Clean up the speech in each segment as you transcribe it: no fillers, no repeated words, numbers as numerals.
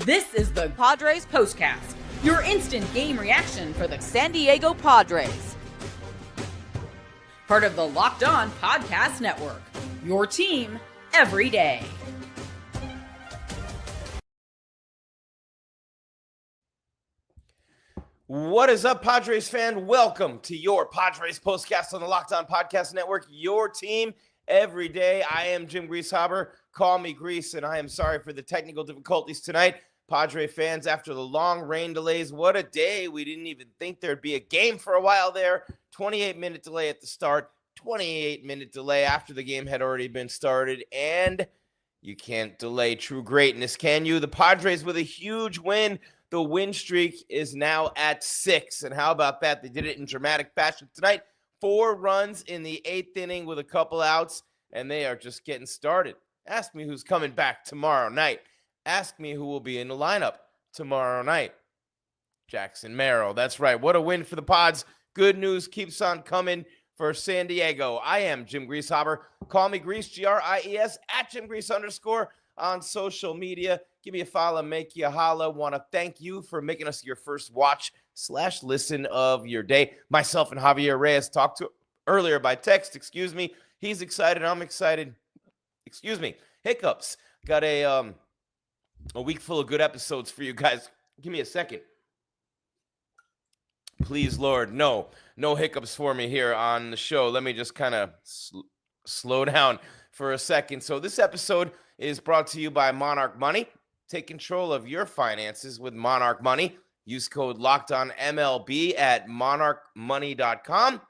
This is the Padres POSTCAST, your instant game reaction for the San Diego Padres. Part of the Locked On Podcast Network, your team every day. What is up, Padres fan? Welcome to your Padres POSTCAST on the Locked On Podcast Network, your team every day. I am Jim Greasehaber. Call me Grease, and I am sorry for the technical difficulties tonight. Padre fans, after the long rain delays, what a day. We didn't even think there'd be a game for a while there. 28-minute delay at the start, 28-minute delay after the game had already been started, and you can't delay true greatness, can you? The Padres with a huge win. The win streak is now at 6, and how about that? They did it in dramatic fashion tonight. 4 runs in the 8th inning with a couple outs, and they are just getting started. Ask me who's coming back tomorrow night. Ask me who will be in the lineup tomorrow night. Jackson Merrill. That's right. What a win for the Pods. Good news keeps on coming for San Diego. I am Jim Greasehaber. Call me Grease, G-R-I-E-S, at @JimGrease_ on social media. Give me a follow, make you a holla. Want to thank you for making us your first watch/listen of your day. Myself and Javier Reyes talked to earlier by text. He's excited. I'm excited. Hiccups. Got a week full of good episodes for you guys. Give me a second. Please, Lord, no hiccups for me here on the show. Let me just kind of slow down for a second. So this episode is brought to you by Monarch Money. Take control of your finances with Monarch Money. Use code LOCKEDONMLB at monarchmoney.com.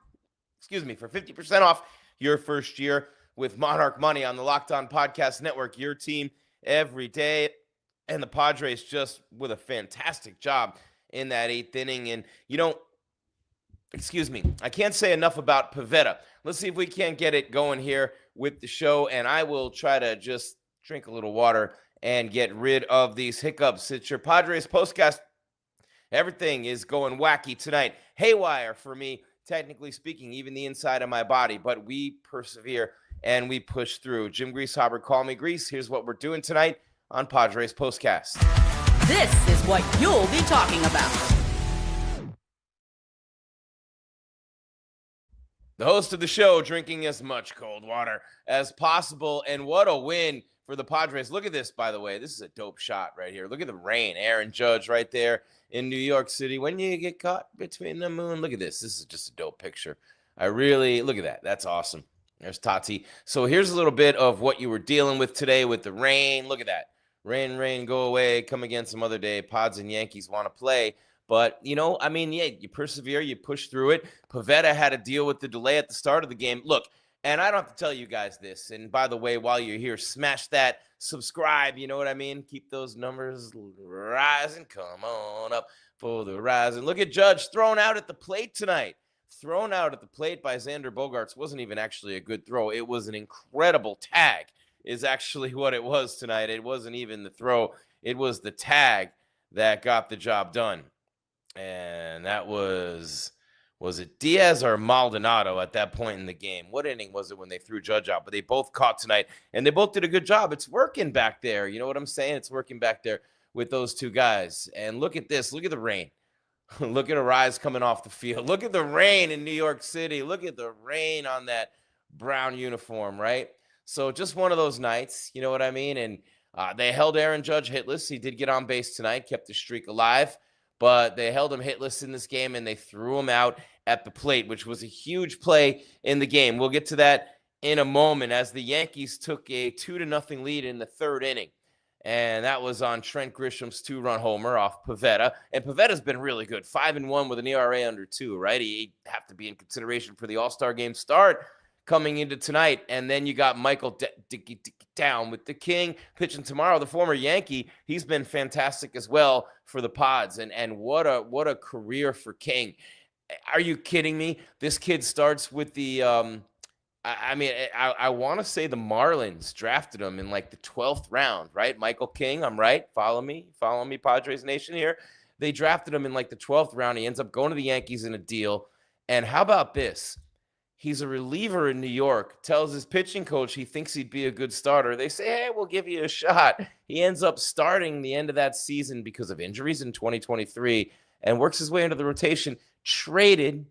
For 50% off your first year with Monarch Money on the Locked On Podcast Network, your team every day. And the Padres just with a fantastic job in that 8th inning. And, I can't say enough about Pivetta. Let's see if we can't get it going here with the show. And I will try to just drink a little water and get rid of these hiccups. It's your Padres POSTCAST. Everything is going wacky tonight. Haywire for me, technically speaking, even the inside of my body. But we persevere and we push through. Jim Greasehaber, call me Grease. Here's what we're doing tonight on Padres POSTCAST. This is what you'll be talking about. The host of the show drinking as much cold water as possible. And what a win for the Padres. Look at this, by the way. This is a dope shot right here. Look at the rain. Aaron Judge right there in New York City. When you get caught between the moon. Look at this. This is just a dope picture. Look at that. That's awesome. There's Tati. So here's a little bit of what you were dealing with today with the rain. Look at that. Rain, go away. Come again some other day. Pods and Yankees want to play. But, you persevere. You push through it. Pivetta had to deal with the delay at the start of the game. Look, and I don't have to tell you guys this. And by the way, while you're here, smash that subscribe. You know what I mean? Keep those numbers rising. Come on up for the rise. And look at Judge thrown out at the plate tonight. Thrown out at the plate by Xander Bogaerts. Wasn't even actually a good throw. It was an incredible tag is actually what it was tonight. It wasn't even the throw. It was the tag that got the job done. And that was it Diaz or Maldonado at that point in the game? What inning was it when they threw Judge out? But they both caught tonight, and they both did a good job. It's working back there. You know what I'm saying? It's working back there with those two guys. And look at this. Look at the rain. Look at Arraez coming off the field. Look at the rain in New York City. Look at the rain on that brown uniform, right? So just one of those nights, you know what I mean? And they held Aaron Judge hitless. He did get on base tonight, kept the streak alive. But they held him hitless in this game, and they threw him out at the plate, which was a huge play in the game. We'll get to that in a moment as the Yankees took a 2-0 lead in the 3rd inning. And that was on Trent Grisham's 2-run homer off Pivetta. And Pivetta's been really good. 5-1 with an ERA under 2, right? He'd have to be in consideration for the All-Star game start coming into tonight. And then you got Michael down with the King pitching tomorrow, the former Yankee. He's been fantastic as well for the Pods. And what a career for King. Are you kidding me? This kid starts with the I want to say the Marlins drafted him in like the 12th round, right? Michael King, I'm right. Follow me, Padres Nation here. They drafted him in like the 12th round. He ends up going to the Yankees in a deal. And how about this? He's a reliever in New York, tells his pitching coach he thinks he'd be a good starter. They say, hey, we'll give you a shot. He ends up starting the end of that season because of injuries in 2023 and works his way into the rotation. Traded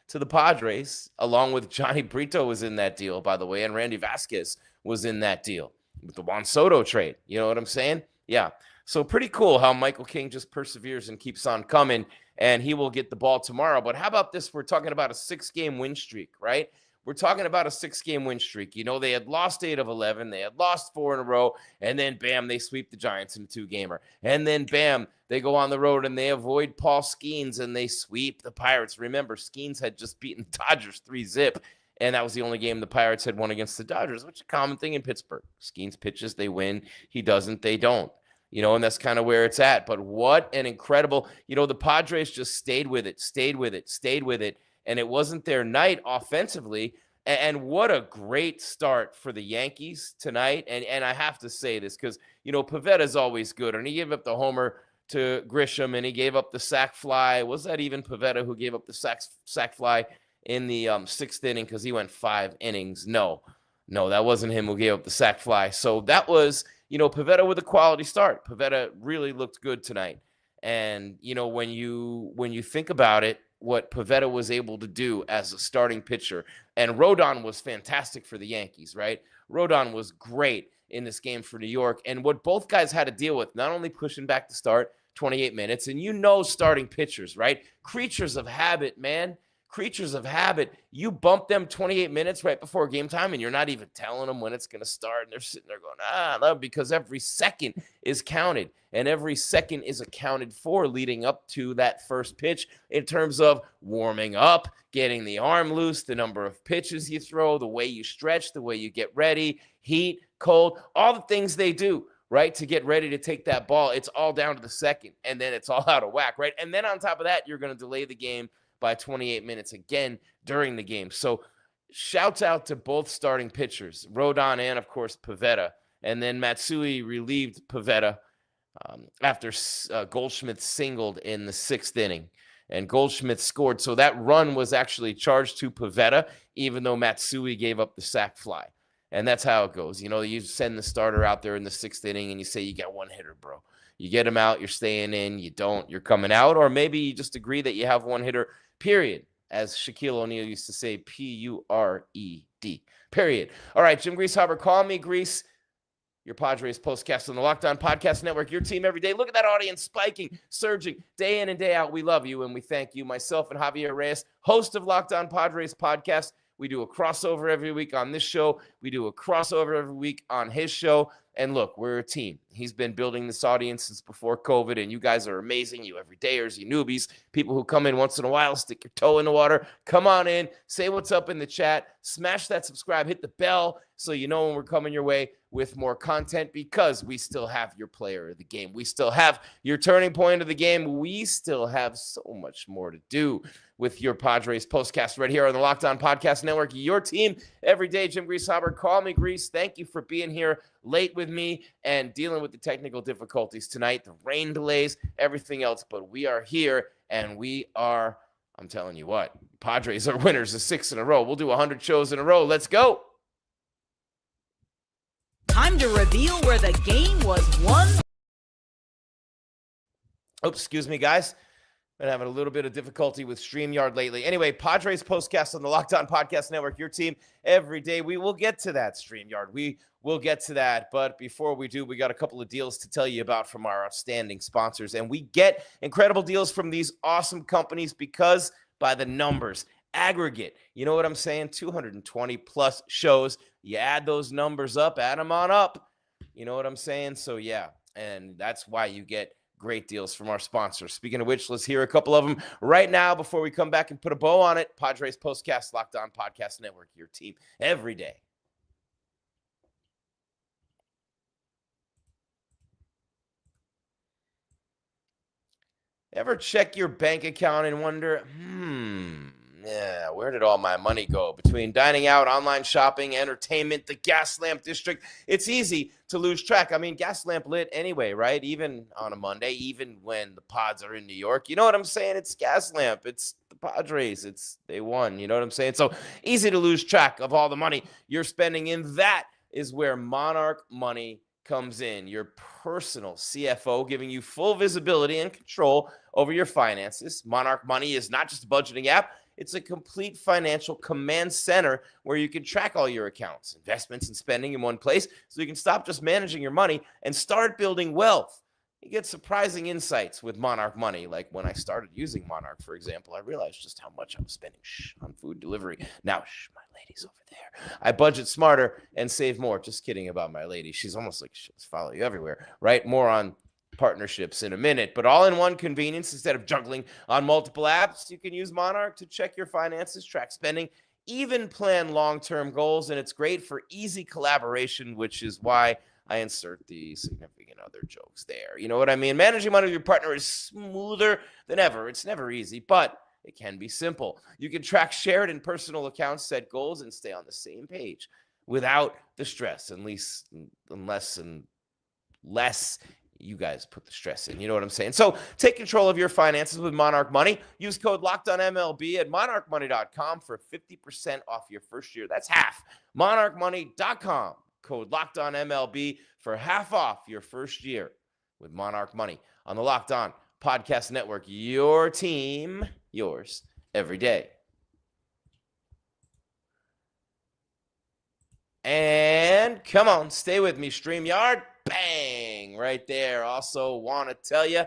to the Padres, along with Johnny Brito was in that deal, by the way, and Randy Vasquez was in that deal with the Juan Soto trade. You know what I'm saying? Yeah. So pretty cool how Michael King just perseveres and keeps on coming, and he will get the ball tomorrow. But how about this? We're talking about a 6-game win streak, right? We're talking about a 6-game win streak. You know, they had lost 8 of 11. They had lost 4 in a row. And then, bam, they sweep the Giants in a 2-gamer. And then, bam, they go on the road and they avoid Paul Skeens and they sweep the Pirates. Remember, Skeens had just beaten the Dodgers 3-0. And that was the only game the Pirates had won against the Dodgers, which is a common thing in Pittsburgh. Skeens pitches, they win. He doesn't, they don't. You know, and that's kind of where it's at. But what an incredible, you know, the Padres just stayed with it. And it wasn't their night offensively. And what a great start for the Yankees tonight. And I have to say this because, you know, Pivetta's always good. And he gave up the homer to Grisham and he gave up the sac fly. Was that even Pivetta who gave up the sac fly in the 6th inning because he went 5 innings? No, that wasn't him who gave up the sac fly. So that was, you know, Pivetta with a quality start. Pivetta really looked good tonight. And, you know, when you think about it, what Pivetta was able to do as a starting pitcher, and Rodón was fantastic for the Yankees, right? Rodón was great in this game for New York. And what both guys had to deal with, not only pushing back to start 28 minutes, and you know starting pitchers, right? Creatures of habit, man. Creatures of habit. You bump them 28 minutes right before game time and you're not even telling them when it's going to start. And they're sitting there going, no, because every second is counted and every second is accounted for leading up to that first pitch in terms of warming up, getting the arm loose, the number of pitches you throw, the way you stretch, the way you get ready, heat, cold, all the things they do, right, to get ready to take that ball. It's all down to the second and then it's all out of whack, right? And then on top of that, you're going to delay the game by 28 minutes again during the game. So shouts out to both starting pitchers, Rodón and, of course, Pivetta. And then Matsui relieved Pivetta after Goldschmidt singled in the 6th inning. And Goldschmidt scored. So that run was actually charged to Pivetta, even though Matsui gave up the sac fly. And that's how it goes. You know, you send the starter out there in the 6th inning and you say, you got one hitter, bro. You get him out, you're staying in. You don't, you're coming out. Or maybe you just agree that you have one hitter, period, as Shaquille O'Neal used to say, P-U-R-E-D, period. All right, Jim Greasehaber, call me Grease, your Padres postcast on the Locked On Podcast Network, your team every day. Look at that audience spiking, surging, day in and day out. We love you, and we thank you. Myself and Javier Reyes, host of Locked On Padres podcast. We do a crossover every week on this show. We do a crossover every week on his show. And look, we're a team. He's been building this audience since before COVID, and you guys are amazing. You everydayers, you newbies, people who come in once in a while, stick your toe in the water. Come on in, say what's up in the chat, smash that subscribe, hit the bell so you know when we're coming your way with more content, because we still have your player of the game. We still have your turning point of the game. We still have so much more to do with your Padres postcast right here on the Locked On Podcast Network. Your team every day. Jim Greasehaber, call me Grease. Thank you for being here late with me and dealing with the technical difficulties tonight, the rain delays, everything else. But we are here, and we are, I'm telling you what, Padres are winners of 6 in a row. We'll do 100 shows in a row. Let's go. Time to reveal where the game was won. Oops, excuse me, guys. Been having a little bit of difficulty with StreamYard lately. Anyway, Padres postcast on the Locked On Podcast Network, your team every day. We will get to that, StreamYard. We will get to that. But before we do, we got a couple of deals to tell you about from our outstanding sponsors. And we get incredible deals from these awesome companies because by the numbers, aggregate, you know what I'm saying? 220 plus shows. You add those numbers up, add them on up. You know what I'm saying? So, yeah, and that's why you get great deals from our sponsors. Speaking of which, let's hear a couple of them right now before we come back and put a bow on it. Padres Postcast, Locked On Podcast Network, your team every day. Ever check your bank account and wonder, yeah, where did all my money go? Between dining out, online shopping, entertainment, the gas lamp district, it's easy to lose track. I mean, gas lamp lit anyway, right? Even on a Monday, even when the pods are in New York. You know what I'm saying? It's gas lamp. It's the Padres. They won. You know what I'm saying? So easy to lose track of all the money you're spending. And that is where Monarch Money comes in, your personal CFO, giving you full visibility and control over your finances. Monarch Money is not just a budgeting app. It's a complete financial command center where you can track all your accounts, investments, and spending in one place so you can stop just managing your money and start building wealth. You get surprising insights with Monarch Money. Like when I started using Monarch, for example, I realized just how much I was spending on food delivery. Now, my lady's over there. I budget smarter and save more. Just kidding about my lady. She's almost like she'll follow you everywhere, right? More on partnerships in a minute, but all in one convenience. Instead of juggling on multiple apps, you can use Monarch to check your finances, track spending, even plan long-term goals. And it's great for easy collaboration, which is why I insert the significant other jokes there. You know what I mean? Managing money with your partner is smoother than ever. It's never easy, but it can be simple. You can track shared and personal accounts, set goals, and stay on the same page without the stress, unless you guys put the stress in. You know what I'm saying? So take control of your finances with Monarch Money. Use code LOCKEDONMLB at monarchmoney.com for 50% off your first year. That's half. monarchmoney.com. Code LOCKEDONMLB for half off your first year with Monarch Money on the Locked On Podcast Network. Your team, yours every day. And come on, stay with me, StreamYard. Bang! Right there. Also want to tell you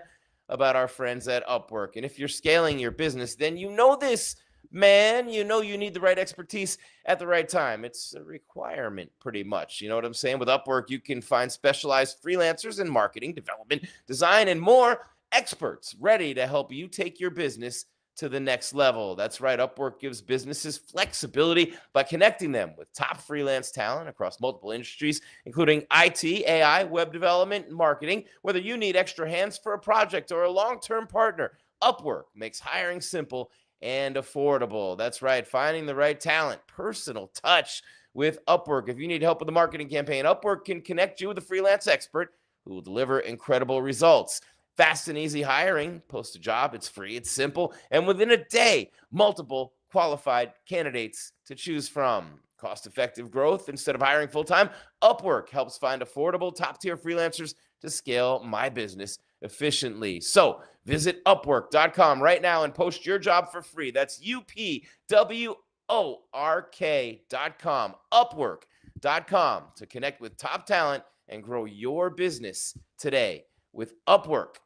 about our friends at Upwork. And if you're scaling your business, then you know this, man. You know you need the right expertise at the right time. It's a requirement, pretty much. You know what I'm saying? With Upwork, you can find specialized freelancers in marketing, development, design, and more experts ready to help you take your business to the next level. That's right. Upwork gives businesses flexibility by connecting them with top freelance talent across multiple industries, including IT, AI, web development, and marketing. Whether you need extra hands for a project or a long-term partner, Upwork makes hiring simple and affordable. That's right. Finding the right talent, personal touch with Upwork. If you need help with a marketing campaign, Upwork can connect you with a freelance expert who will deliver incredible results. Fast and easy hiring. Post a job. It's free. It's simple. And within a day, multiple qualified candidates to choose from. Cost-effective growth. Instead of hiring full-time, Upwork helps find affordable, top-tier freelancers to scale my business efficiently. So visit Upwork.com right now and post your job for free. That's UPWORK.com. Upwork.com to connect with top talent and grow your business today. With Upwork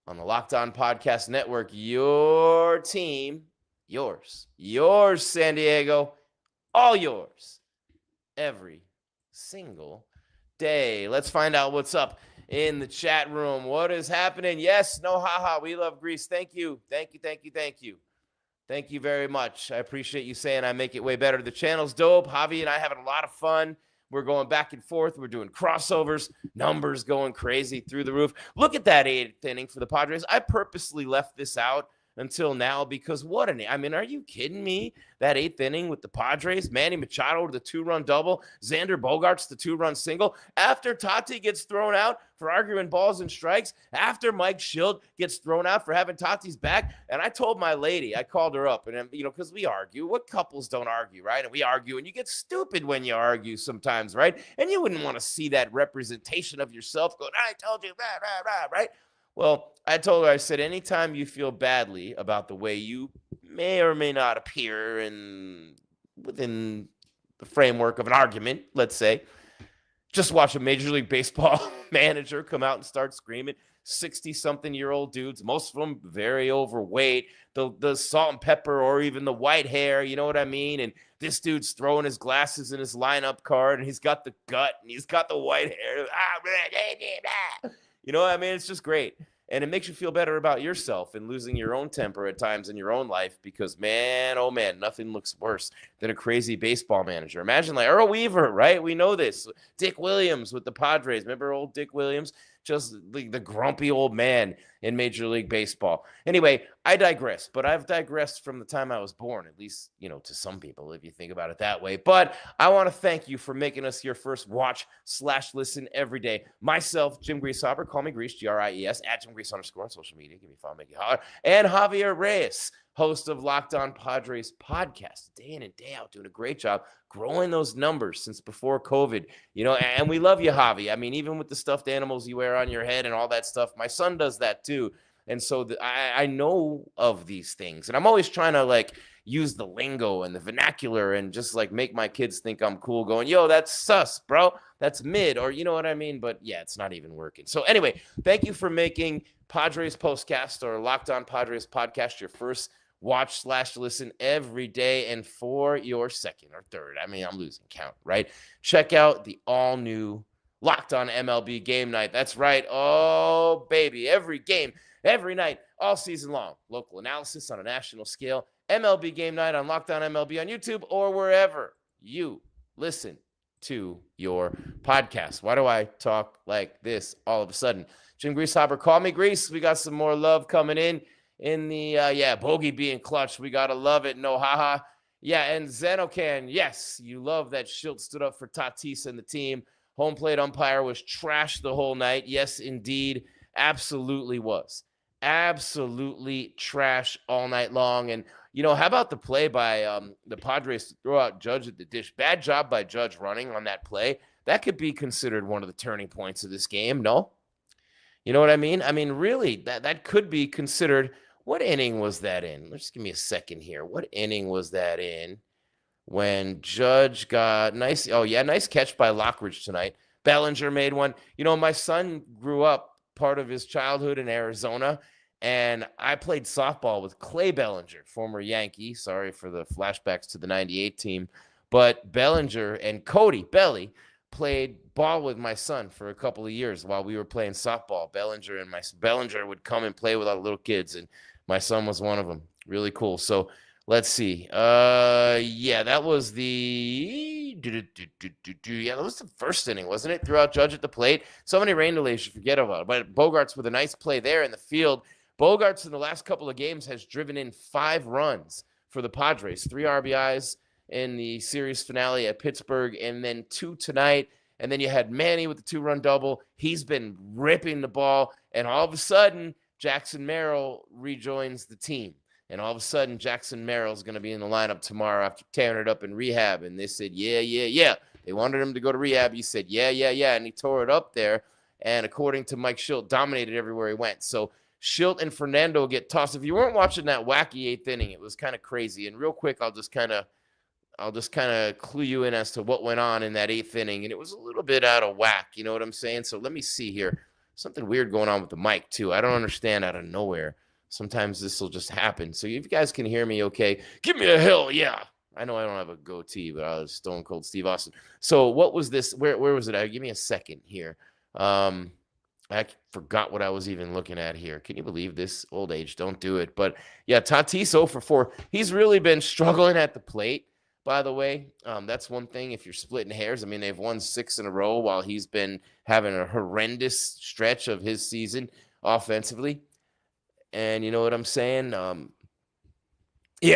on the Locked On Podcast Network, your team, yours, San Diego, all yours, every single day. Let's find out what's up in the chat room. What is happening? Yes, no, haha, we love Greece. Thank you. Thank you very much. I appreciate you saying I make it way better. The channel's dope. Javi and I having a lot of fun. We're going back and forth. We're doing crossovers, numbers going crazy through the roof. Look at that 8th inning for the Padres. I purposely left this out until now because are you kidding me? That 8th inning with the Padres, Manny Machado with the 2-run double, Xander Bogaerts the 2-run single. After Tati gets thrown out for arguing balls and strikes, after Mike Schildt gets thrown out for having Tati's back, and I told my lady, I called her up, and because we argue. What couples don't argue, right? And we argue, and you get stupid when you argue sometimes, right? And you wouldn't want to see that representation of yourself going, I told you, right? Well, I told her, I said, anytime you feel badly about the way you may or may not appear within the framework of an argument, let's say, just watch a Major League Baseball manager come out and start screaming. 60-something-year-old dudes, most of them very overweight, the salt and pepper or even the white hair, you know what I mean? And this dude's throwing his glasses in his lineup card, and he's got the gut, and he's got the white hair. You know what I mean? It's just great. And it makes you feel better about yourself and losing your own temper at times in your own life because, man, oh, man, nothing looks worse than a crazy baseball manager. Imagine like Earl Weaver, right? We know this. Dick Williams with the Padres. Remember old Dick Williams? Just the grumpy old man in Major League Baseball. Anyway, I digress, but I've digressed from the time I was born, at least, to some people, if you think about it that way. But I want to thank you for making us your first watch/listen every day. Myself, Jim Greasehober, call me Grease, Gries, at Jim Grease _ on social media. Give me a follow, make it holler. And Javier Reyes host of Locked On Padres podcast, day in and day out, doing a great job growing those numbers since before COVID, and we love you, Javi. I mean, even with the stuffed animals you wear on your head and all that stuff, my son does that too. And so I know of these things, and I'm always trying to use the lingo and the vernacular and just make my kids think I'm cool going, yo, that's sus, bro. That's mid, or you know what I mean? But yeah, it's not even working. So anyway, thank you for making Padres Postcast or Locked On Padres podcast your first watch/listen every day, and for your second or third. I mean, I'm losing count, right? Check out the all new Locked On MLB Game Night. That's right. Oh, baby. Every game, every night, all season long. Local analysis on a national scale. MLB Game Night on Locked On MLB on YouTube or wherever you listen to your podcast. Why do I talk like this all of a sudden? Jim Greasehopper, call me Grease. We got some more love coming in the, Bogey being clutch. We got to love it. No, haha. Yeah, and Zenocan, yes, you love that Schildt stood up for Tatis and the team. Home plate umpire was trashed the whole night. Yes, indeed. Absolutely was. Absolutely trash all night long. And, how about the play by the Padres to throw out Judge at the dish? Bad job by Judge running on that play. That could be considered one of the turning points of this game, no? You know what I mean? I mean, really, that could be considered. What inning was that in? Just give me a second here. What inning was that in when Judge got nice catch by Lockridge tonight. Bellinger made one. My son grew up part of his childhood in Arizona, and I played softball with Clay Bellinger, former Yankee. Sorry for the flashbacks to the 98 team. But Bellinger and Cody Belly played ball with my son for a couple of years while we were playing softball. Bellinger would come and play with all the little kids, and my son was one of them. Really cool. So let's see. That was that was the first inning, wasn't it? Threw out Judge at the plate. So many rain delays you forget about it. But Bogaerts with a nice play there in the field. Bogaerts in the last couple of games has driven in 5 runs for the Padres. 3 RBIs in the series finale at Pittsburgh, and then 2 tonight. And then you had Manny with the 2-run double. He's been ripping the ball, and all of a sudden, Jackson Merrill rejoins the team. And all of a sudden, Jackson Merrill is going to be in the lineup tomorrow after tearing it up in rehab. And they said, yeah. They wanted him to go to rehab. He said, yeah. And he tore it up there. And according to Mike Schildt, dominated everywhere he went. So Schildt and Fernando get tossed. If you weren't watching that wacky 8th inning, it was kind of crazy. And real quick, I'll just kind of clue you in as to what went on in that 8th inning. And it was a little bit out of whack. You know what I'm saying? So let me see here. Something weird going on with the mic, too. I don't understand out of nowhere. Sometimes this will just happen. So if you guys can hear me okay, give me a hell yeah. I know I don't have a goatee, but I was Stone Cold Steve Austin. So what was this? Where was it? Give me a second here. I forgot what I was even looking at here. Can you believe this? Old age, don't do it. But yeah, Tatis 0 for 4. He's really been struggling at the plate, by the way. That's one thing if you're splitting hairs. I mean, they've won 6 in a row while he's been having a horrendous stretch of his season offensively. And you know what I'm saying?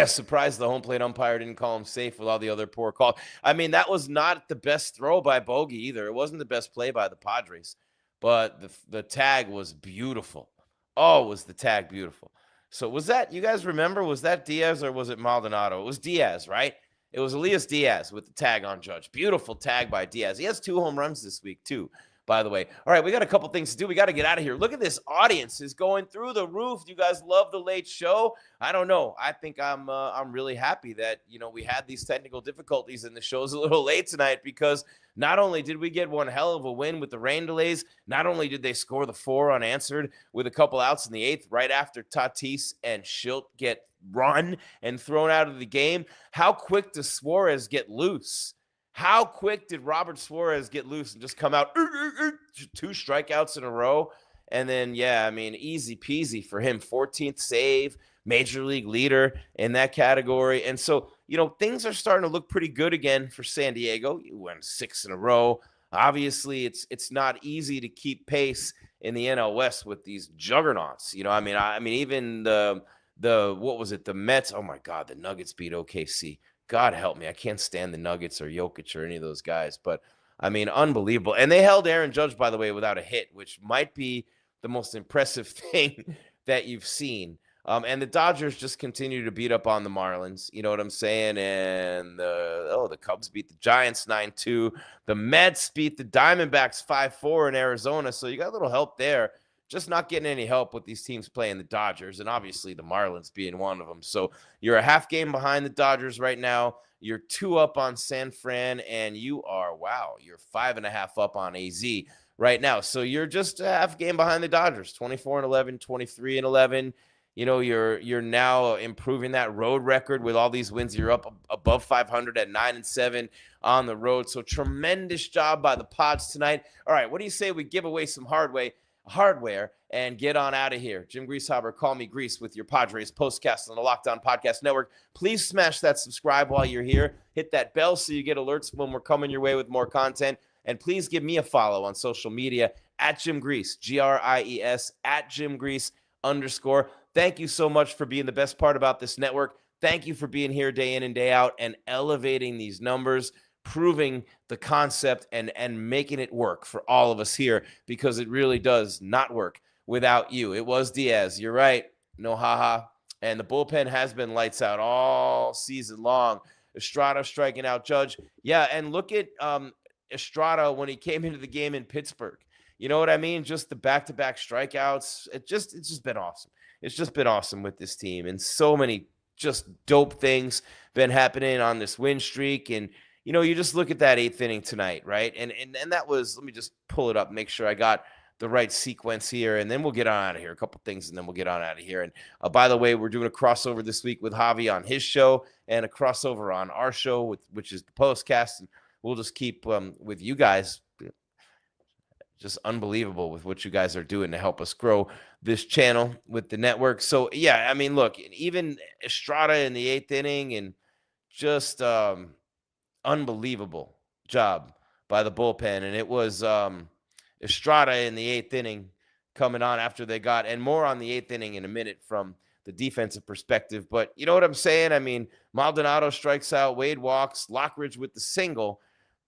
Surprised the home plate umpire didn't call him safe with all the other poor calls. I mean, that was not the best throw by Bogey either. It wasn't the best play by the Padres, but the tag was beautiful. Oh, was the tag beautiful. So was that, you guys remember, was that Diaz or was it Maldonado? It was Diaz, right? It was Elias Diaz with the tag on Judge. Beautiful tag by Diaz. He has 2 home runs this week too, by the way. All right, we got a couple things to do. We got to get out of here. Look at this audience is going through the roof. You guys love the late show. I don't know. I think I'm really happy that, we had these technical difficulties and the show's a little late tonight, because not only did we get one hell of a win with the rain delays, not only did they score the 4 unanswered with a couple outs in the 8th right after Tatis and Schildt get run and thrown out of the game. How quick does Suarez get loose? How quick did Robert Suarez get loose and just come out 2 strikeouts in a row? And then, easy peasy for him. 14th save, major league leader in that category. And so, things are starting to look pretty good again for San Diego. You won 6 in a row. Obviously, it's not easy to keep pace in the NL West with these juggernauts. Even the what was it? The Mets. Oh my God, the Nuggets beat OKC. God help me. I can't stand the Nuggets or Jokic or any of those guys. But, unbelievable. And they held Aaron Judge, by the way, without a hit, which might be the most impressive thing that you've seen And the Dodgers just continue to beat up on the Marlins. You know what I'm saying? And the Cubs beat the Giants 9-2. The Mets beat the Diamondbacks 5-4 in Arizona. So you got a little help there. Just not getting any help with these teams playing the Dodgers, and obviously the Marlins being one of them. So you're a half game behind the Dodgers right now. You're 2 up on San Fran, and you're 5.5 up on AZ right now. So you're just a half game behind the Dodgers, 24-11, 23-11. You know, you're now improving that road record with all these wins. You're up above 500 at 9-7 on the road. So tremendous job by the Pods tonight. All right, what do you say we give away some hardware and get on out of here? Jim Greasehaber, call me Grease, with your Padres postcast on the Locked On Podcast Network. Please smash that subscribe while you're here. Hit that bell so you get alerts when we're coming your way with more content. And please give me a follow on social media at Jim Grease, Gries, at Jim Grease _. Thank you so much for being the best part about this network. Thank you for being here day in and day out and elevating these numbers, proving the concept and making it work for all of us here, because it really does not work without you. It was Diaz. You're right. No haha. And the bullpen has been lights out all season long. Estrada striking out Judge. Yeah, and look at Estrada when he came into the game in Pittsburgh. You know what I mean? Just the back-to-back strikeouts. It's just been awesome. It's just been awesome with this team. And so many just dope things been happening on this win streak. And, you know, you just look at that 8th inning tonight, right? And that was, let me just pull it up, make sure I got the right sequence here, and then we'll get on out of here. A couple things, and then we'll get on out of here. And by the way, we're doing a crossover this week with Javi on his show and a crossover on our show, which is the postcast. And we'll just keep with you guys. Just unbelievable with what you guys are doing to help us grow this channel with the network. So, yeah, I mean, look, even Estrada in the 8th inning, and just unbelievable job by the bullpen. And it was Estrada in the 8th inning coming on after they got, and more on the 8th inning in a minute from the defensive perspective. But you know what I'm saying? I mean, Maldonado strikes out, Wade walks, Lockridge with the single,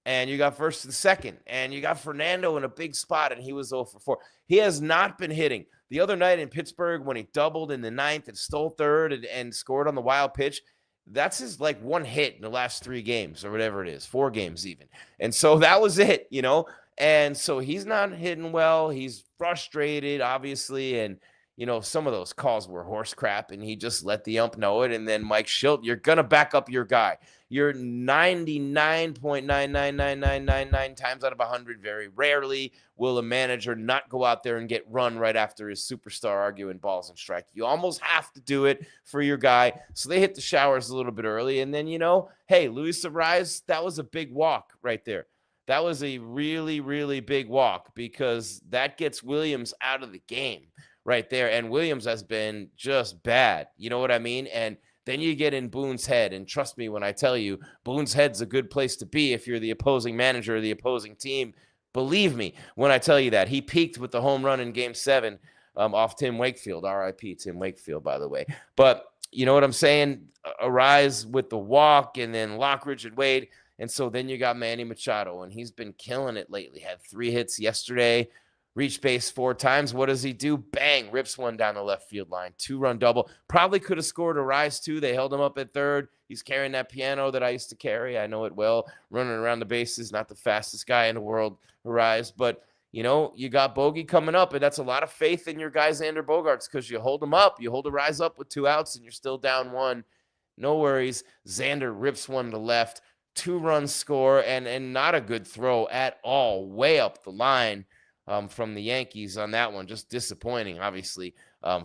and you got first and second, and you got Fernando in a big spot, and he was 0 for 4. He has not been hitting. The other night in Pittsburgh, when he doubled in the 9th and stole third and scored on the wild pitch, that's his one hit in the last 3 games or whatever it is, 4 games even. And so that was it, you know. And so he's not hitting well. He's frustrated, obviously, and you know, some of those calls were horse crap, and he just let the ump know it. And then Mike Schildt, you're going to back up your guy. You're 99.999999 times out of 100. Very rarely will a manager not go out there and get run right after his superstar arguing balls and strike. You almost have to do it for your guy. So they hit the showers a little bit early. And then, you know, hey, Luis Arraez, that was a big walk right there. That was a really, really big walk, because that gets Williams out of the game right there. And Williams has been just bad. You know what I mean? And then you get in Boone's head. And trust me when I tell you, Boone's head's a good place to be if you're the opposing manager or the opposing team. Believe me when I tell you that. He peaked with the home run in Game 7 off Tim Wakefield. R.I.P. Tim Wakefield, by the way. But you know what I'm saying? Arraez with the walk, and then Lockridge and Wade. And so then you got Manny Machado, and he's been killing it lately. Had 3 hits yesterday. Reached base 4 times. What does he do? Bang, rips one down the left field line. 2-run double. Probably could have scored Arraez too. They held him up at third. He's carrying that piano that I used to carry. I know it well. Running around the bases, not the fastest guy in the world, Arraez. But, you know, you got Bogey coming up, and that's a lot of faith in your guy, Xander Bogaerts, because you hold him up. You hold Arraez up with 2 outs, and you're still down 1. No worries. Xander rips one to left. 2-run score, and not a good throw at all. Way up the line. From the Yankees on that one. Just disappointing, obviously,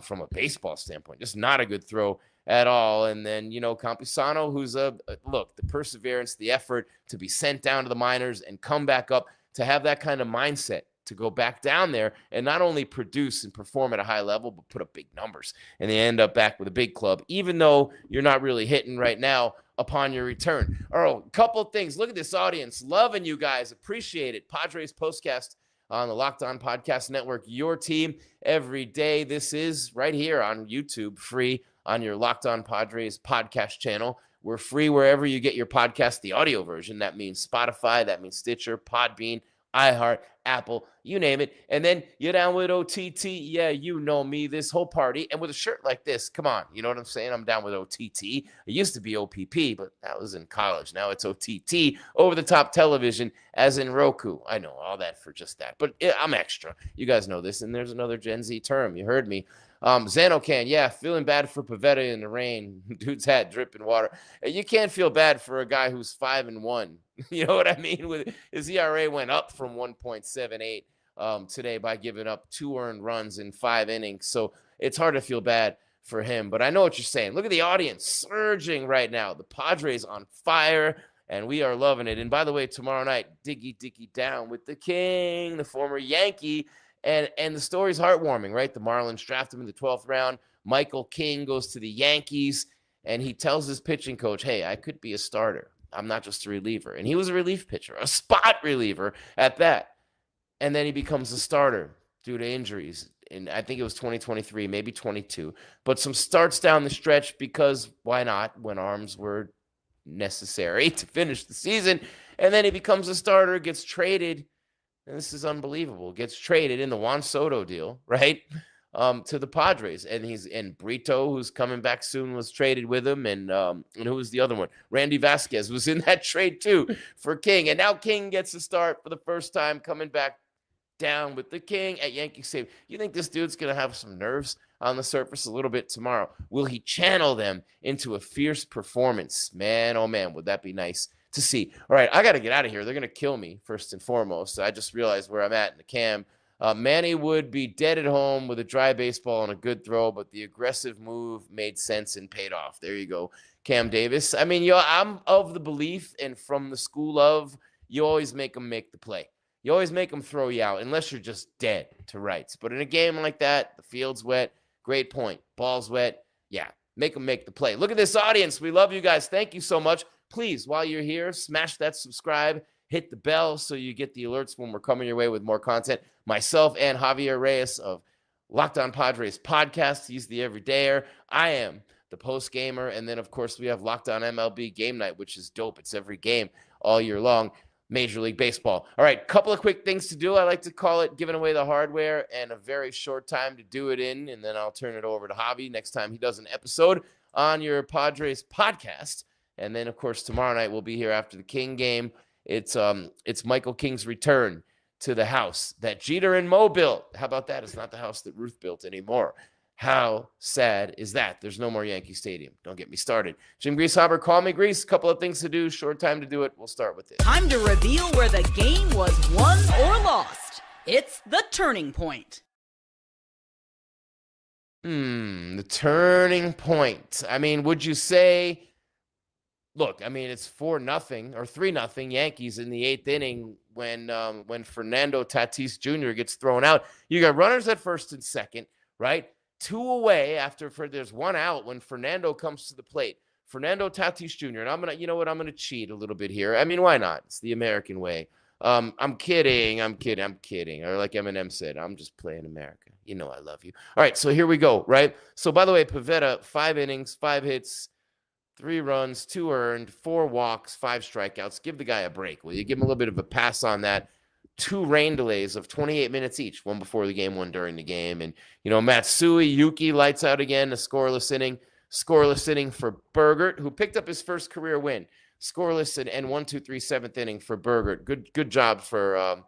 from a baseball standpoint. Just not a good throw at all. And then, you know, Campusano, who's look, the perseverance, the effort to be sent down to the minors and come back up, to have that kind of mindset to go back down there and not only produce and perform at a high level, but put up big numbers. And they end up back with a big club, even though you're not really hitting right now upon your return. Oh, a couple of things. Look at this audience. Loving you guys. Appreciate it. Padres postcast on the Locked On Podcast Network, your team every day. This is right here on YouTube, free on your Locked On Padres podcast channel. We're free wherever you get your podcast, the audio version. That means Spotify, that means Stitcher, Podbean, iHeart, Apple, you name it. And then you're down with OTT. Yeah, you know me, this whole party. And with a shirt like this, come on. You know what I'm saying? I'm down with OTT. It used to be OPP, but that was in college. Now it's OTT, over-the-top television, as in Roku. I know all that for just that. But I'm extra. You guys know this. And there's another Gen Z term. You heard me. Xanocan, yeah, feeling bad for Pivetta in the rain. Dude's hat dripping water. You can't feel bad for a guy who's 5-1. You know what I mean? With his ERA went up from 1.78 today by giving up 2 earned runs in 5 innings. So it's hard to feel bad for him. But I know what you're saying. Look at the audience surging right now. The Padres on fire, and we are loving it. And by the way, tomorrow night, diggy down with the King, the former Yankee. And the story's heartwarming, right? The Marlins draft him in the 12th round. Michael King goes to the Yankees, and he tells his pitching coach, hey, I could be a starter. I'm not just a reliever. And he was a relief pitcher, a spot reliever at that. And then he becomes a starter due to injuries. And I think it was 2023, maybe 22. But some starts down the stretch because why not, when arms were necessary to finish the season. And then he becomes a starter, gets traded. And this is unbelievable. Gets traded in the Juan Soto deal, right? To the Padres. And Brito, who's coming back soon, was traded with him. And who was the other one? Randy Vasquez was in that trade too for King. And now King gets to start for the first time, coming back down with the King at Yankee Stadium. You think this dude's going to have some nerves on the surface a little bit tomorrow? Will he channel them into a fierce performance? Man, oh man, would that be nice to see. All right, I got to get out of here. They're going to kill me, first and foremost. I just realized where I'm at in the cam. Manny would be dead at home with a dry baseball and a good throw, but the aggressive move made sense and paid off. There you go, Cam Davis. I mean, I'm of the belief and from the school of you always make them make the play. You always make them throw you out unless you're just dead to rights. But in a game like that, the field's wet. Great point. Ball's wet. Yeah, make them make the play. Look at this audience. We love you guys. Thank you so much. Please, while you're here, smash that subscribe, hit the bell so you get the alerts when we're coming your way with more content. Myself and Javier Reyes of Locked On Padres podcast. He's the everydayer. I am the post gamer. And then, of course, we have Locked On MLB game night, which is dope. It's every game all year long. Major League Baseball. All right, couple of quick things to do. I like to call it giving away the hardware and a very short time to do it in. And then I'll turn it over to Javi next time he does an episode on your Padres podcast. And then, of course, tomorrow night we'll be here after the King game. It's Michael King's return to the house that Jeter and Mo built. How about that? It's not the house that Ruth built anymore. How sad is that? There's no more Yankee Stadium. Don't get me started. Jim Greasehaber, call me Grease. Couple of things to do. Short time to do it. We'll start with this. Time to reveal where the game was won or lost. It's the turning point. The turning point. I mean, would you say... Look, I mean, it's 4-0 or 3-0 Yankees in the 8th inning when Fernando Tatis Jr. gets thrown out. You got runners at first and second, right? 2 away there's 1 out when Fernando comes to the plate. Fernando Tatis Jr. And I'm gonna cheat a little bit here. I mean, why not? It's the American way. I'm kidding. Or like Eminem said, I'm just playing America. You know I love you. All right, so here we go, right? So by the way, Pivetta, 5 innings, 5 hits, 3 runs, 2 earned, 4 walks, 5 strikeouts. Give the guy a break, will you? Give him a little bit of a pass on that. 2 rain delays of 28 minutes each, one before the game, one during the game. And, Matsui Yuki lights out again, a scoreless inning. Scoreless inning for Bergert, who picked up his first career win. Scoreless and 1, 2, 3, 7th inning for Bergert. Good job for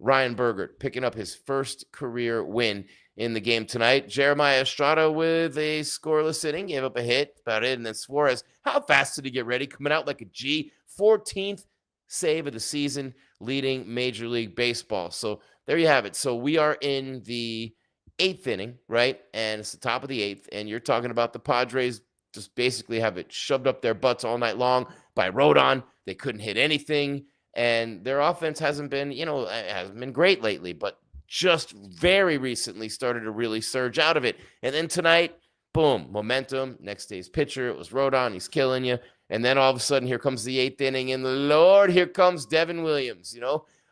Ryan Bergert, picking up his first career win in the game tonight. Jeremiah Estrada with a scoreless inning, gave up a hit, about it. And then Suarez, how fast did he get ready? Coming out like a G, 14th save of the season, leading Major League Baseball. So there you have it. So we are in the 8th inning, right? And it's the top of the 8th. And you're talking about the Padres just basically have it shoved up their butts all night long by Rodón. They couldn't hit anything. And their offense hasn't been great lately, but just very recently started to really surge out of it. And then tonight, boom, momentum. Next day's pitcher, it was Rodón. He's killing you. And then all of a sudden, here comes the 8th inning, and Lord, here comes Devin Williams,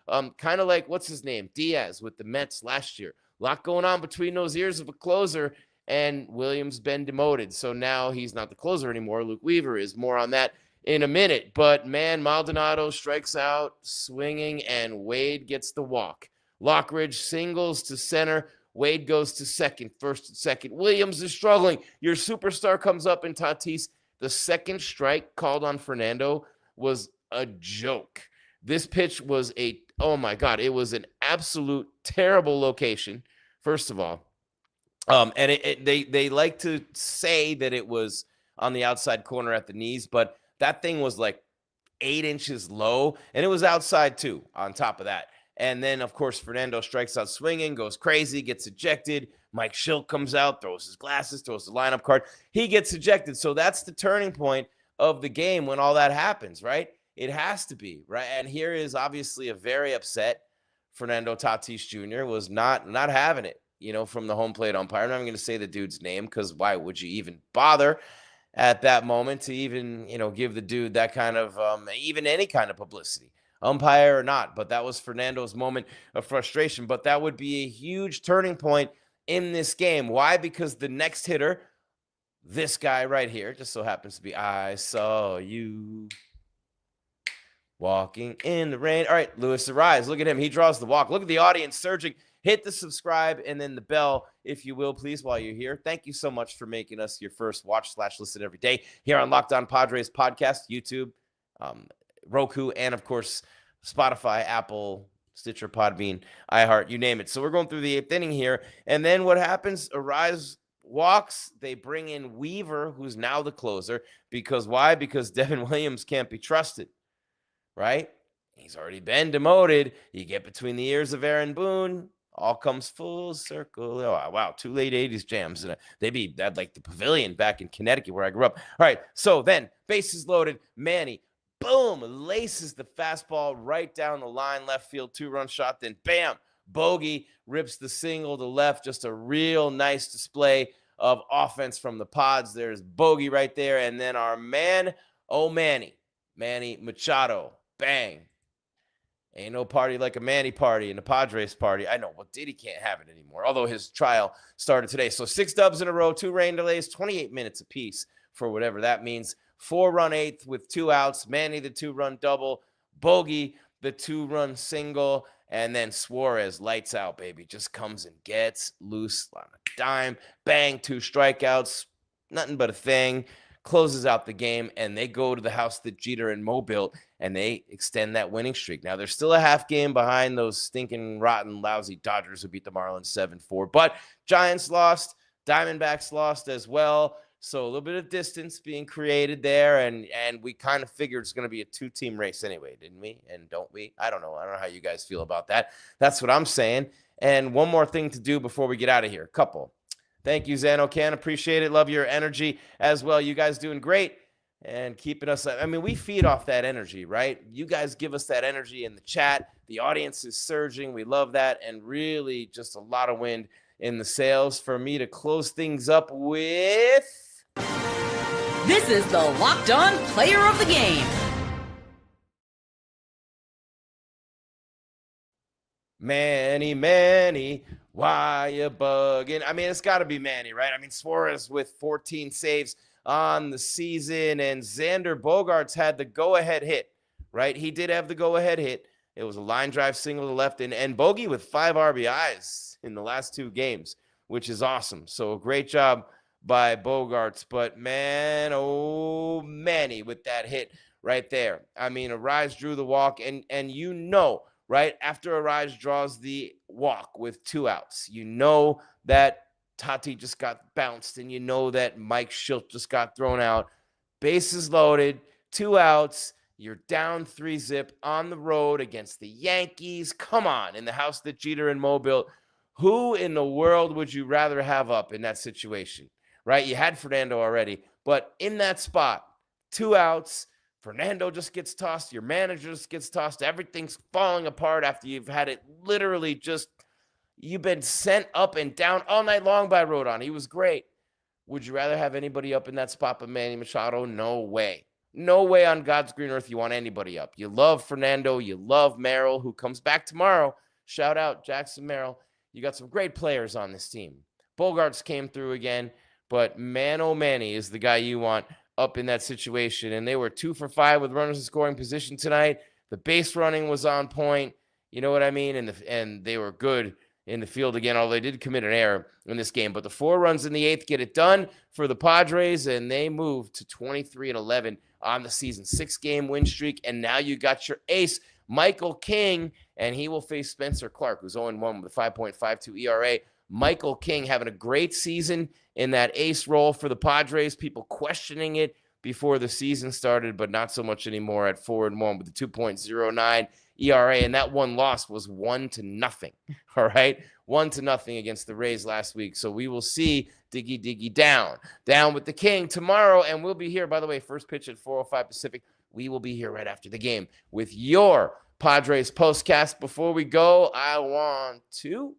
kind of like, what's his name? Diaz with the Mets last year. A lot going on between those ears of a closer, and Williams been demoted. So now he's not the closer anymore. Luke Weaver is. More on that in a minute. But, man, Maldonado strikes out swinging, and Wade gets the walk. Lockridge singles to center. Wade goes to second, first and second. Williams is struggling. Your superstar comes up, and Tatis, the second strike called on Fernando was a joke. This pitch was oh my God, it was an absolute terrible location, first of all. And they like to say that it was on the outside corner at the knees, but that thing was like 8 inches low, and it was outside too, on top of that. And then, of course, Fernando strikes out swinging, goes crazy, gets ejected. Mike Schildt comes out, throws his glasses, throws the lineup card. He gets ejected. So that's the turning point of the game when all that happens, right? It has to be, right? And here is obviously a very upset Fernando Tatis Jr. was not having it, from the home plate umpire. I'm not going to say the dude's name because why would you even bother at that moment to even, give the dude that kind of, even any kind of publicity, umpire or not. But that was Fernando's moment of frustration. But that would be a huge turning point in this game. Why? Because the next hitter, this guy right here, just so happens to be, I saw you walking in the rain. All right, Luis Arraez, look at him. He draws the walk. Look at the audience surging. Hit the subscribe and then the bell, if you will, please, while you're here. Thank you so much for making us your first watch/listen every day here on Locked On Padres podcast, YouTube, Roku, and, of course, Spotify, Apple, Stitcher, Podbean, iHeart, you name it. So we're going through the 8th inning here. And then what happens? Arraez walks. They bring in Weaver, who's now the closer. Because why? Because Devin Williams can't be trusted, right? He's already been demoted. You get between the ears of Aaron Boone. All comes full circle. Oh, wow. 2 late 80s jams. And they'd be at like the Pavilion back in Connecticut where I grew up. All right. So then bases loaded. Manny, boom, laces the fastball right down the line, left field, 2-run shot. Then bam, bogey, rips the single to left. Just a real nice display of offense from the Pods. There's bogey right there. And then our man, Manny Machado, bang. Ain't no party like a Manny party and a Padres party. I know, but Diddy can't have it anymore, although his trial started today. So 6 dubs in a row, 2 rain delays, 28 minutes apiece for whatever that means. 4-run 8th with 2 outs. Manny, the 2-run double. Bogey, the 2-run single. And then Suarez, lights out, baby. Just comes and gets loose on a dime. Bang, 2 strikeouts. Nothing but a thing. Closes out the game, and they go to the house that Jeter and Mo built, and they extend that winning streak. Now, they're still a half game behind those stinking, rotten, lousy Dodgers who beat the Marlins 7-4. But Giants lost. Diamondbacks lost as well. So a little bit of distance being created there, and we kind of figured it's going to be a 2-team race anyway, didn't we? And don't we? I don't know. I don't know how you guys feel about that. That's what I'm saying. And one more thing to do before we get out of here. Couple. Thank you, Zano Can. Appreciate it. Love your energy as well. You guys doing great and keeping us. I mean, we feed off that energy, right? You guys give us that energy in the chat. The audience is surging. We love that. And really just a lot of wind in the sails for me to close things up with. This is the Locked On Player of the Game. Manny, why you bugging? I mean, it's got to be Manny, right? I mean, Suarez with 14 saves on the season, and Xander Bogaerts had the go-ahead hit, right? He did have the go-ahead hit. It was a line drive single to left, and Bogey with 5 RBIs in the last 2 games, which is awesome. So a great job by Bogaerts, but man, Manny with that hit right there. I mean, Arraez drew the walk, and right after Arraez draws the walk with 2 outs, that Tati just got bounced, and that Mike Schildt just got thrown out. Bases loaded, 2 outs. You're down 3-zip on the road against the Yankees. Come on, in the house that Jeter and Mo built. Who in the world would you rather have up in that situation? Right? You had Fernando already, but in that spot, 2 outs, Fernando just gets tossed. Your manager just gets tossed. Everything's falling apart after you've had it literally you've been sent up and down all night long by Rodón. He was great. Would you rather have anybody up in that spot but Manny Machado? No way. No way on God's green earth you want anybody up. You love Fernando. You love Merrill, who comes back tomorrow. Shout out Jackson Merrill. You got some great players on this team. Bogaerts came through again, but Manny is the guy you want up in that situation. And they were 2 for 5 with runners in scoring position tonight. The base running was on point. You know what I mean? And they were good in the field again, although they did commit an error in this game. But the 4 runs in the 8th get it done for the Padres, and they move to 23-11 on the season. 6-game win streak, and now you got your ace, Michael King, and he will face Spencer Clark, who's 0-1 with a 5.52 ERA. Michael King having a great season in that ace role for the Padres. People questioning it before the season started, but not so much anymore at 4-1 with a 2.09 ERA, and that one loss was 1-0. All right, 1-0 against the Rays last week. So we will see Diggy down with the King tomorrow, and we'll be here. By the way, first pitch at 4:05 Pacific. We will be here right after the game with your Padres postcast. Before we go, I want to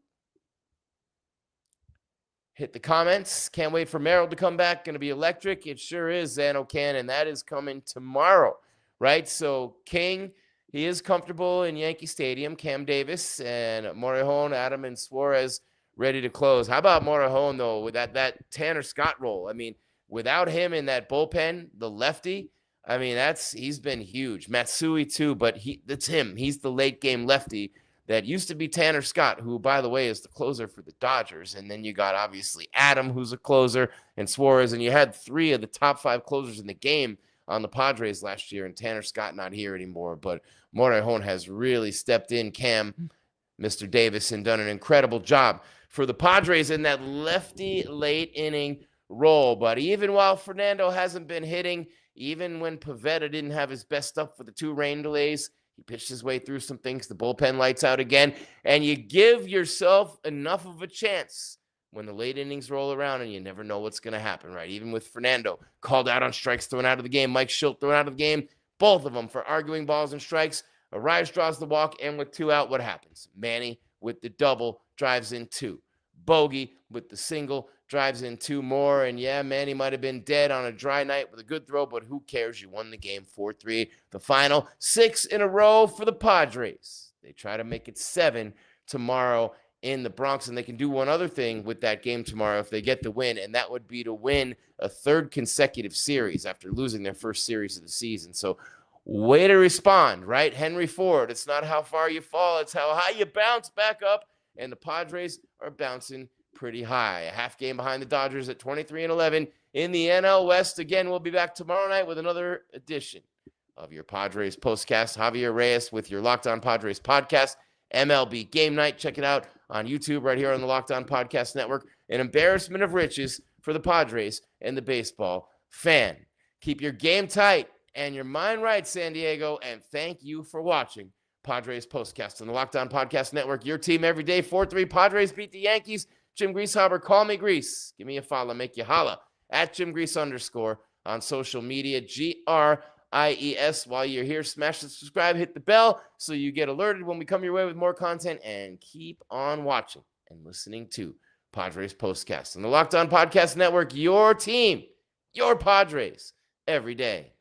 hit the comments. Can't wait for Merrill to come back. Going to be electric. It sure is, Zano can, and that is coming tomorrow, right? So King, he is comfortable in Yankee Stadium. Cam Davis and Morejon, Adam, and Suarez ready to close. How about Morejon, though, with that Tanner Scott role? I mean, without him in that bullpen, the lefty, I mean, he's been huge. Matsui, too, but that's him. He's the late-game lefty that used to be Tanner Scott, who, by the way, is the closer for the Dodgers. And then you got, obviously, Adam, who's a closer, and Suarez. And you had 3 of the top 5 closers in the game on the Padres last year, and Tanner Scott not here anymore. But Morejon has really stepped in, Cam, Mr. Davis, and done an incredible job for the Padres in that lefty late inning role. But even while Fernando hasn't been hitting, even when Pivetta didn't have his best stuff for the 2 rain delays, he pitched his way through some things. The bullpen lights out again, and you give yourself enough of a chance when the late innings roll around, and you never know what's going to happen, right? Even with Fernando called out on strikes, thrown out of the game, Mike Schildt thrown out of the game, both of them for arguing balls and strikes. Arraez draws the walk, and with 2 out, what happens? Manny with the double drives in 2. Bogey with the single drives in 2 more, and yeah, Manny might have been dead on a dry night with a good throw, but who cares? You won the game 4-3. The final 6 in a row for the Padres. They try to make it 7 tomorrow in the Bronx, and they can do one other thing with that game tomorrow if they get the win, and that would be to win a 3rd consecutive series after losing their first series of the season. So way to respond, right? Henry Ford, it's not how far you fall, it's how high you bounce back up, and the Padres are bouncing pretty high. A half game behind the Dodgers at 23-11 in the NL West. Again, we'll be back tomorrow night with another edition of your Padres postcast. Javier Reyes with your Locked On Padres podcast. MLB Game Night. Check it out on YouTube right here on the Locked On Podcast Network. An embarrassment of riches for the Padres and the baseball fan. Keep your game tight and your mind right, San Diego, and thank you for watching Padres Postcast on the Locked On Podcast Network. Your team every day. 4-3 Padres beat the Yankees. Jim Greasehaber, call me Grease. Give me a follow, make you holla at Jim Grease _ on social media, GRIES. While you're here, smash the subscribe, hit the bell so you get alerted when we come your way with more content, and keep on watching and listening to Padres Postcast on the Locked On Podcast Network. Your team, your Padres, every day.